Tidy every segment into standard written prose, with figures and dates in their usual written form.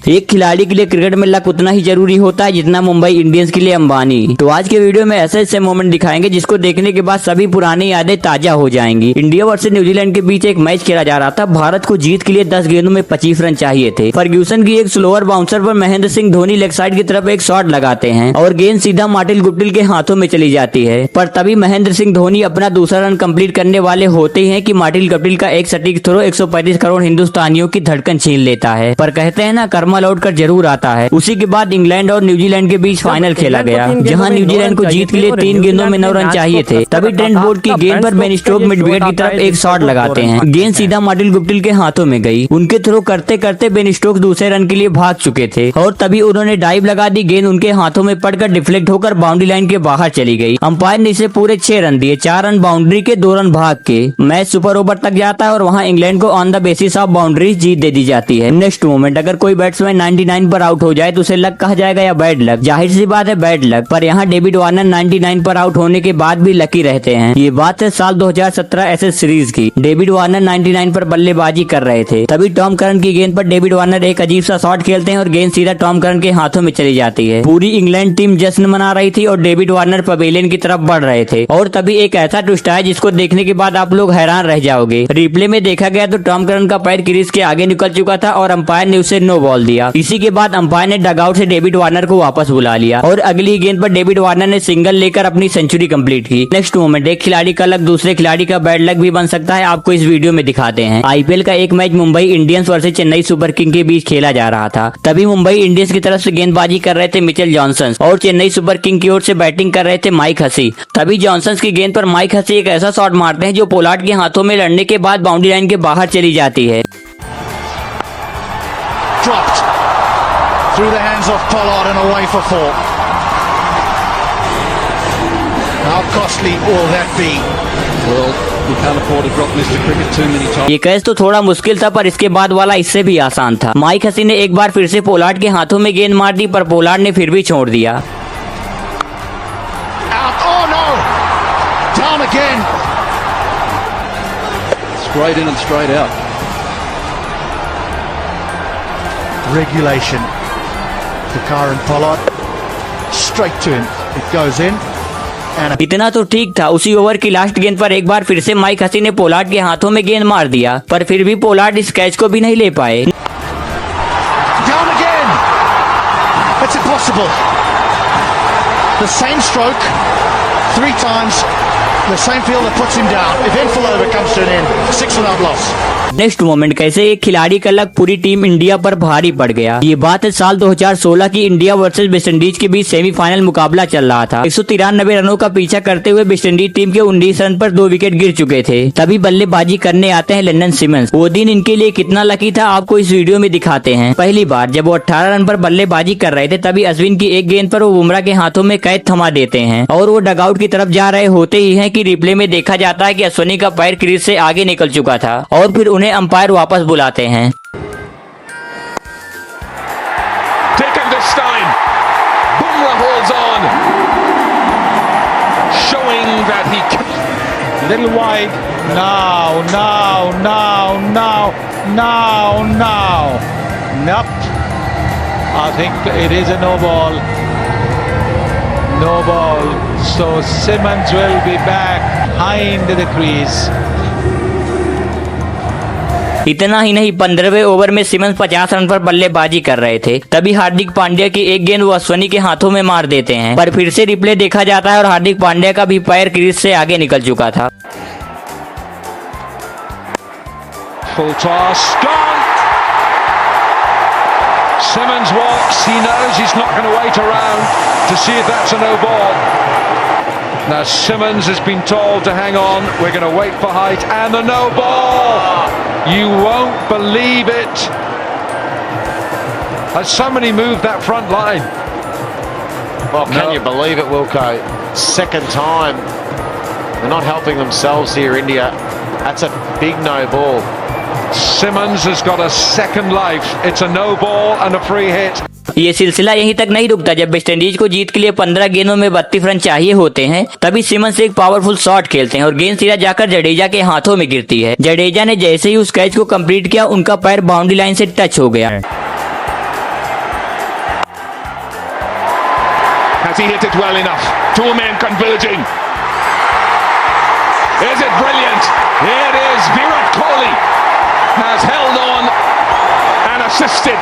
एक खिलाड़ी के लिए क्रिकेट में लक उतना ही जरूरी होता है जितना मुंबई इंडियंस के लिए अंबानी। तो आज के वीडियो में ऐसे ऐसे मोमेंट दिखाएंगे जिसको देखने के बाद सभी पुरानी यादें ताजा हो जाएंगी। इंडिया वर्सेस न्यूजीलैंड के बीच एक मैच खेला जा रहा था। भारत को जीत के लिए 10 गेंदों में 25 रन चाहिए थे। फर्ग्यूसन की एक स्लोअर बाउंसर पर महेंद्र सिंह धोनी लेग साइड की तरफ एक शॉट लगाते हैं और गेंद सीधा मार्टिन गुप्टिल के हाथों में चली जाती है। पर तभी महेंद्र सिंह धोनी अपना दूसरा रन कंप्लीट करने वाले होते ही हैं कि मार्टिन गुप्टिल का एक सटीक थ्रो 135 करोड़ हिंदुस्तानियों की धड़कन छीन लेता है। पर कहते हैं ना, कर्मा लौट कर जरूर आता है। उसी के बाद इंग्लैंड और न्यूजीलैंड के बीच फाइनल खेला गया, जहां न्यूजीलैंड को जीत के लिए 3 गेंदों में 9 रन चाहिए थे। तभी ट्रेंट बोल्ट की गेंद पर बेन स्टोक मिड विकेट की तरफ एक शॉट लगाते हैं। गेंद सीधा मार्टिन गुप्टिल के हाथों में गई। उनके थ्रो करते करते बेन स्टोक दूसरे रन के लिए भाग चुके थे और तभी उन्होंने डाइव लगा दी। गेंद उनके हाथों में पड़कर डिफ्लेक्ट होकर बाउंड्री लाइन के बाहर चली गई। अंपायर ने इसे पूरे 6 रन दिए, 4 रन बाउंड्री के, 2 रन भाग के। मैच सुपर ओवर तक जाता है और वहां इंग्लैंड को on the basis of boundary जीत दे दी जाती है। नेक्स्ट मोमेंट, अगर कोई बैट्समैन 99 पर आउट हो जाए तो उसे लक कहा जाएगा या बैड लक? जाहिर सी बात है बैड लक। पर यहाँ डेविड वार्नर 99 पर आउट होने के बाद भी लकी रहते हैं। ये बात है साल 2017 एशेज सीरीज की। डेविड वार्नर 99 पर बल्लेबाजी कर रहे थे। तभी टॉम करन की गेंद पर डेविड वार्नर एक अजीब सा शॉट खेलते हैं और गेंद सीधा टॉम करन के हाथों में चली जाती है। पूरी इंग्लैंड टीम जश्न मना रही थी और डेविड वार्नर पवेलियन की तरफ बढ़ रहे थे। और तभी एक ऐसा ट्विस्ट है जिसको देखने के बाद आप लोग हैरान रह जाओगे। रिप्ले में देखा गया तो टॉम करन का पैर क्रीज के आगे निकल चुका था और अंपायर ने उसे नो बॉल दिया। इसी के बाद अंपायर ने डगआउट से डेविड वार्नर को वापस बुला लिया और अगली गेंद पर डेविड वार्नर ने सिंगल लेकर अपनी सेंचुरी कंप्लीट की। नेक्स्ट मोमेंट, एक खिलाड़ी का लक दूसरे खिलाड़ी का बैड लक भी बन सकता है। आपको इस वीडियो में दिखाते हैं। आईपीएल का एक match Mumbai Indians versus Chennai super king के बीच खेला जा रहा था। तभी मुंबई इंडियंस की तरफ से गेंदबाजी कर रहे थे मिचेल जॉनसन और चेन्नई सुपर किंग की ओर से बैटिंग कर रहे थे माइक हसी। तभी जॉनसन की गेंद पर माइक हसी एक ऐसा शॉट मारते हैं जो पोलार्ड के हाथों में लड़ने के बाद बाउंड्री लाइन के बाहर चली जाती है। Dropped through the hands of Pollard and away for 4. How costly will that be? Well, we can't afford to drop Mr. Cricket too many times. ये कैच तो थोड़ा मुश्किल था पर इसके बाद वाला इससे भी आसान था। माइक हसी ने एक बार फिर से पोलार्ड के हाथों में गेंद मार दी पर पोलार्ड ने फिर भी छोड़ दिया। Out! Oh no! Down again. Straight in and straight out. Regulation for Kieran Pollard. Straight to him. It goes in. And इतना तो ठीक था। उसी ओवर की लास्ट गेंद पर एक बार फिर से माइक हसी ने पोलार्ड के हाथों में गेंद मार दिया पर फिर भी पोलार्ड इस कैच को भी नहीं ले पाए। down again. It's impossible. The same stroke 3 times. The same fielder puts him down. Eventful over comes to an end. 6 without loss. Next moment, कैसे एक खिलाड़ी का लक पूरी टीम इंडिया पर भारी पड़ गया। ये बात है साल 2016 की इंडिया वर्सेस वेस्टइंडीज के बीच सेमीफाइनल मुकाबला चल रहा था। 193 रनों का पीछा करते हुए वेस्टइंडीज टीम के 19 रन पर 2 विकेट गिर चुके थे। तभी बल्लेबाजी करने आते हैं लैंडन सिमंस। वो दिन इनके लिए कितना लकी था आपको इस वीडियो में दिखाते हैं। पहली बार जब वो 18 रन पर बल्लेबाजी कर रहे थे तभी अश्विन की एक गेंद पर वो बुमराह के हाथों में कैच थमा देते हैं और वो डगआउट की तरफ जा रहे होते ही है कि रिप्ले में देखा जाता है कि अश्विनी का पैर क्रीज से आगे निकल चुका था और फिर उन्हें अंपायर वापस बुलाते हैं। Taken this time. Bumrah holds on, showing that he can. Little wide. Now. Nope. I think it is a no ball. No ball. So Simmons will be back high into the crease. इतना ही नहीं, 15वें over में Simmons 50 run पर बल्लेबाजी कर रहे थे। तभी हार्दिक पांड्या की एक गेंद वो अश्विनी के हाथों में मार देते हैं पर फिर से रिप्ले देखा जाता है और हार्दिक पांड्या का भी पैर क्रीज से आगे निकल चुका था। Full toss, gone. Simmons walks. He knows he's not going to wait around to see if that's a no ball. Now Simmons has been told to hang on. We're going to wait for height and the no ball. You won't believe it. Has somebody moved that front line? Well, can you believe it, Wilco? Second time. They're not helping themselves here, India. That's a big no ball. Simmons has got a second life. It's a no ball and a free hit. ये सिलसिला यहीं तक नहीं रुकता। जब West Indies को जीत के लिए 15 गेंदों में 32 रन चाहिए होते हैं तभी सिमंस एक पावरफुल शॉट खेलते हैं और गेंद सीधा जाकर जडेजा के हाथों में गिरती है। जडेजा ने जैसे ही उस कैच को कंप्लीट किया उनका पैर बाउंड्री लाइन से टच हो गया। Has he hit it well enough? Two men converging. Is it brilliant? Here it is. Virat Kohli has held on and assisted.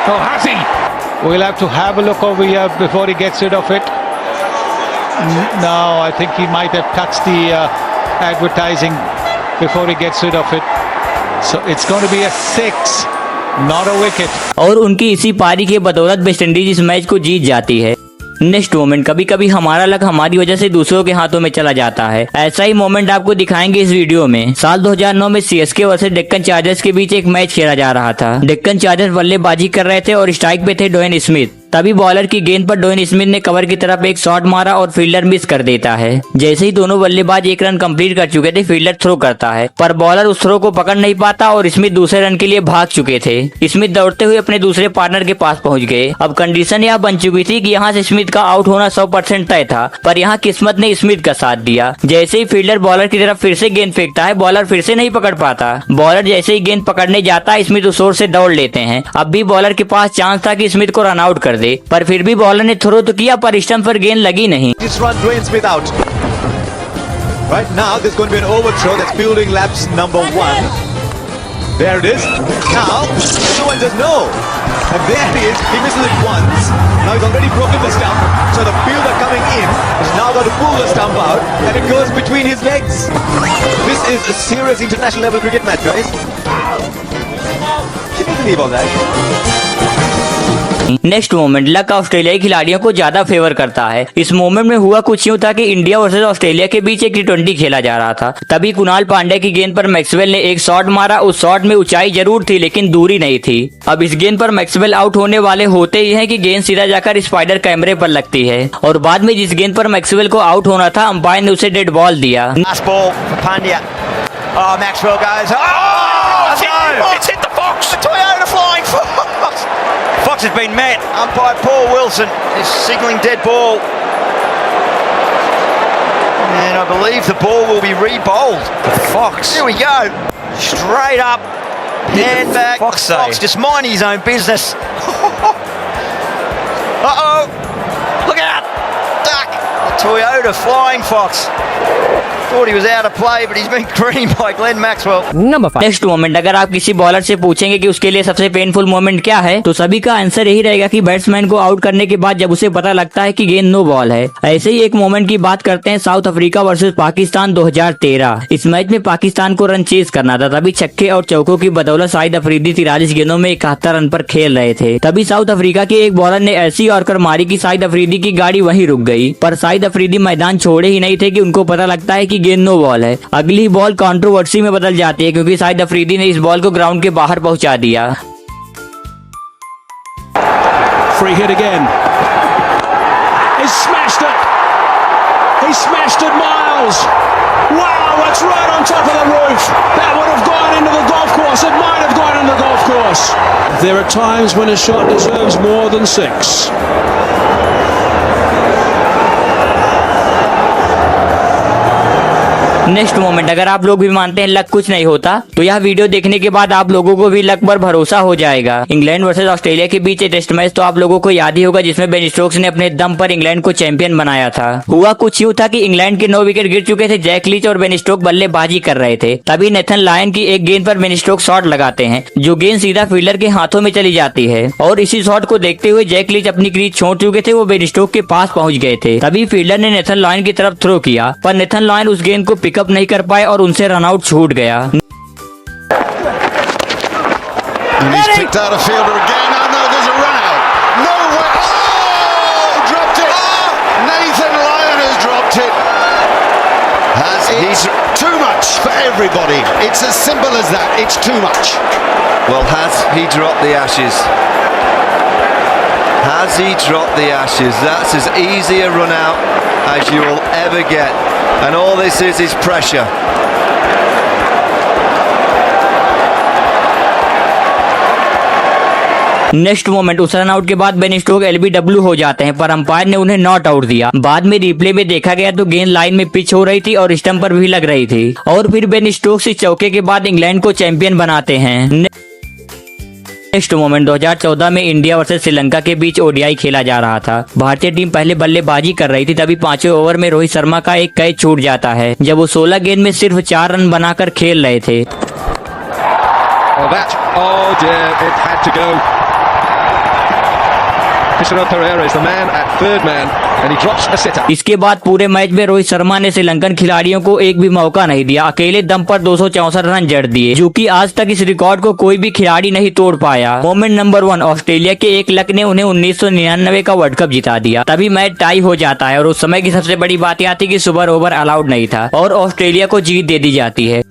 Oh, has he? We'll have to have a look over here before he gets rid of it. No, I think he might have touched the advertising before he gets rid of it. So it's going to be a 6, not a wicket. और उनकी इसी पारी के बदौलत West Indies इस match को जीत जाती है। नेक्स्ट मोमेंट, कभी कभी हमारा लक हमारी वजह से दूसरों के हाथों में चला जाता है। ऐसा ही मोमेंट आपको दिखाएंगे इस वीडियो में। साल 2009 में सीएसके वर्सेस डेक्कन चार्जर्स के बीच एक मैच खेला जा रहा था। डेक्कन चार्जर्स बल्लेबाजी कर रहे थे और स्ट्राइक पे थे ड्वेन स्मिथ। तभी बॉलर की गेंद पर ड्वेन स्मिथ ने कवर की तरफ एक शॉट मारा और फील्डर मिस कर देता है। जैसे ही दोनों बल्लेबाज एक रन कंप्लीट कर चुके थे, फील्डर थ्रो करता है, पर बॉलर उस थ्रो को पकड़ नहीं पाता और स्मिथ दूसरे रन के लिए भाग चुके थे। स्मिथ दौड़ते हुए अपने दूसरे पार्टनर के पास पहुंच गए। अब कंडीशन यह बन चुकी थी कि यहाँ से स्मिथ का आउट होना 100% तय था, पर यहाँ किस्मत ने स्मिथ का साथ दिया। जैसे ही फील्डर बॉलर की तरफ फिर से गेंद फेंकता है, बॉलर फिर से नहीं पकड़ पाता। बॉलर जैसे ही गेंद पकड़ने जाता है, स्मिथ उस ओर से दौड़ लेते हैं। अब भी बॉलर के पास चांस था कि स्मिथ को रन आउट कर दे, पर फिर भी बॉलर ने थ्रो तो किया पर स्टंप पर गेंद लगी नहीं। This run Dwayne Smith out. Right now there's going to be an overthrow that's building laps number 1. There it is. Now no one does know. And there he is. He misses it once. Now he's already broken the stump. So the fielder coming in is now got to pull the stump out, and it goes between his legs. This is a serious international level cricket match, guys. Can you believe all that? Next moment, luck ऑस्ट्रेलियाई खिलाड़ियों को ज्यादा favour करता है। इस moment में हुआ कुछ यूं था कि इंडिया वर्सेस ऑस्ट्रेलिया के बीच एक T20 खेला जा रहा था। तभी कुणाल पांड्या की गेंद पर मैक्सवेल ने एक शॉट मारा। उस शॉट में ऊंचाई जरूर थी लेकिन दूरी नहीं थी। अब इस गेंद पर मैक्सवेल आउट होने वाले होते ही हैं कि गेंद सीधा जाकर स्पाइडर कैमरे पर लगती है और बाद में जिस गेंद पर मैक्सवेल को आउट होना था, अंपायर ने उसे डेड बॉल दिया। Last ball for Pandya. Oh, Maxwell goes. It's hit the box. The Toyota flying fox. Fox has been met. Umpire Paul Wilson is signalling dead ball. And I believe the ball will be re-bowled. Fox. Here we go. Straight up. Hand back. Fox just minding his own business. Uh-oh. Look out. Duck. The Toyota flying fox. Thought he was out of play, but he's been creamed by Glenn Maxwell. Next moment, अगर आप किसी bowler से पूछेंगे कि उसके लिए सबसे painful moment क्या है, तो सभी का आंसर यही रहेगा कि बैट्समैन को आउट करने के बाद जब उसे पता लगता है कि गेंद नो बॉल है। ऐसे ही एक मोमेंट की बात करते हैं साउथ अफ्रीका वर्सेस पाकिस्तान 2013। इस मैच में पाकिस्तान को रन चेज करना था। तभी छक्के और चौकों की बदौलत शाहिद अफरीदी 43 गेंदों में 71 रन पर खेल रहे थे। तभी साउथ अफ्रीका के एक बॉलर ने ऐसी यॉर्कर मारी कि शाहिद अफरीदी की गाड़ी वहीं रुक गई, पर शाहिद अफरीदी मैदान छोड़े ही नहीं थे कि उनको पता लगता है कि गेंद नो बॉल है। अगली बॉल कंट्रोवर्सी में बदल जाती है क्योंकि शाहिद अफरीदी ने इस बॉल को ग्राउंड के बाहर पहुंचा दिया। Free hit again. He's smashed it. He smashed it, Miles. Wow, that's right on top of the roof. That would have gone into the golf course. It might have gone into the golf course. There are times when a shot deserves more than 6. Next moment, अगर आप लोग भी मानते हैं luck कुछ नहीं होता, तो यह वीडियो देखने के बाद आप लोगों को भी लक पर भरोसा हो जाएगा। इंग्लैंड वर्सेस ऑस्ट्रेलिया के बीच एक टेस्ट मैच तो आप लोगों को याद ही होगा, जिसमें बेन स्टोक्स ने अपने दम पर इंग्लैंड को चैंपियन बनाया था। हुआ कुछ यूं था कि इंग्लैंड के 9 विकेट गिर चुके थे। जैक लीच और बेन स्टोक्स बल्लेबाजी कर रहे थे। तभी नेथन लायन की एक गेंद पर बेन स्टोक्स शॉट लगाते हैं, जो गेंद सीधा फील्डर के हाथों में चली जाती है और इसी शॉट को देखते हुए जैक लीच अपनी क्रीज छोड़ चुके थे। वो बेन स्टोक्स के पास पहुंच गए थे। तभी फील्डर ने नेथन लायन की तरफ थ्रो किया, पर नेथन लायन उस गेंद को पिकअप नहीं कर पाए और उनसे रन आउट छूट गया। And he's picked out a fielder again. Oh no, there's a run out. No way. Oh, dropped it. Nathan Lyon has dropped it. It's too much for everybody. It's as simple as that. It's too much. Well, has he dropped the Ashes? Has he dropped the Ashes? That's as easy a run out as you will ever get. And all this is pressure. Next moment, उस run out के बाद Ben Stokes LBW हो जाते हैं, पर umpire ने उन्हें not out दिया। बाद में रिप्ले में देखा गया तो गेंद लाइन में पिच हो रही थी और स्टंप पर भी लग रही थी और फिर बेन स्टोक्स इस चौके के बाद इंग्लैंड को चैंपियन बनाते हैं। नेक्स्ट मोमेंट 2014 में इंडिया वर्सेस श्रीलंका के बीच ओडीआई खेला जा रहा था। भारतीय टीम पहले बल्लेबाजी कर रही थी, तभी 5वें ओवर में रोहित शर्मा का एक कैच छूट जाता है जब वो 16 गेंद में सिर्फ 4 रन बनाकर खेल रहे थे। इसके बाद पूरे मैच में रोहित शर्मा ने श्रीलंकन खिलाड़ियों को एक भी मौका नहीं दिया, अकेले दम पर 264 रन जड़ दिए, जो कि आज तक इस रिकॉर्ड को कोई भी खिलाड़ी नहीं तोड़ पाया। मोमेंट नंबर 1, ऑस्ट्रेलिया के एक लक ने उन्हें 1999 का वर्ल्ड कप जिता दिया। तभी मैच टाई हो जाता है और उस समय की सबसे बड़ी बात यह थी कि सुपर ओवर अलाउड नहीं था और ऑस्ट्रेलिया को जीत दे दी जाती है।